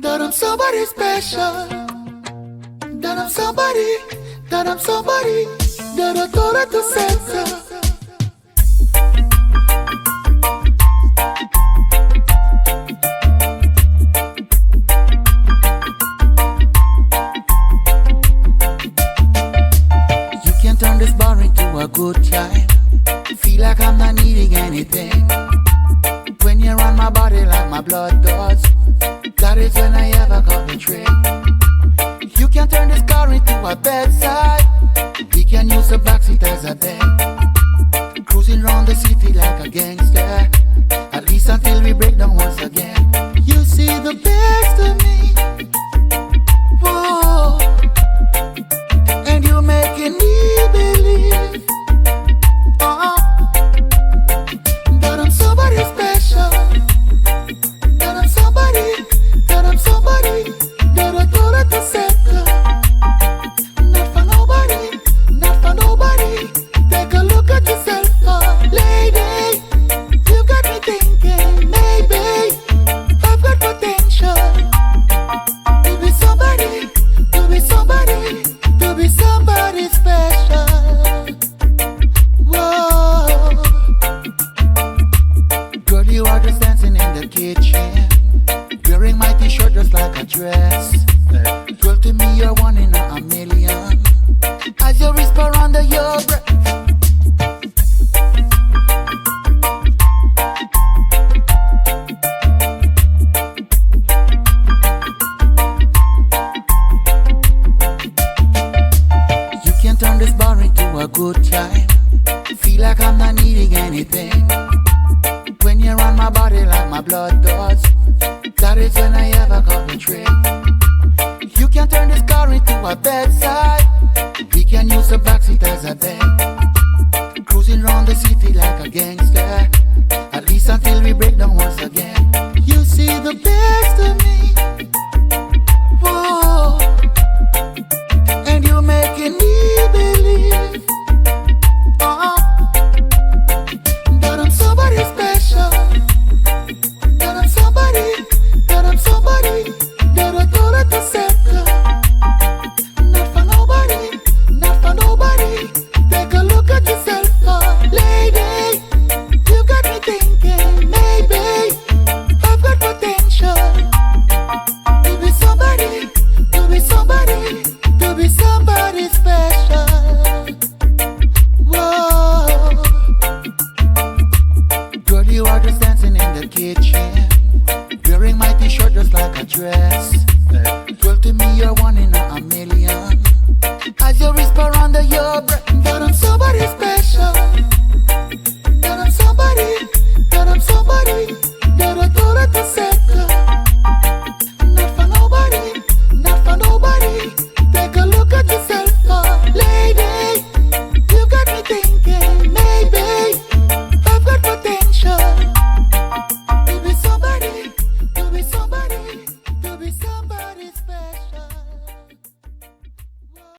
That I'm somebody special. That I'm somebody. That I'm somebody. That I thought I could censor. You can turn this bar into a good time. Feel like I'm not needing anything. When you're on my body like my blood does, that is when I have a cup of drink. You can turn this car into a bedside. We can use the backseat as a bed. Cruising around the city like a gangster, at least until we break down once again. You see the best of me, whoa, and you're making me believe, oh, that I'm somebody special. That I'm somebody. That I'm somebody. That I thought I could settle. Not for nobody. Not for nobody. Take a look at yourself, lady. You got me thinking, maybe I've got potential to be somebody. To be somebody. To be somebody special. Whoa. Girl, you are just dancing in the kitchen, wearing my t-shirt just like a dress. Girl, to me you're one in a million, as you whisper under your breath. You can turn this bar into a good time. Feel like I'm not needing anything. When you're on my body like my blood does, that is when I have a cup of drink. You can turn this car into a bedside. We can use the backseat as a bed. Cruising around the city like a gangster, at least until we break down once again. You see the best of me, whoa, and you're making me believe, oh, that I'm somebody special. That I'm somebody. That I'm somebody. That I thought I could settle. Not for nobody. Not for nobody. Take a look at yourself, lady. You got me thinking, maybe I've got potential to be somebody. To be somebody. To be somebody special. Whoa. Girl, you are just dancing in the kitchen, wearing my t-shirt just like a dress.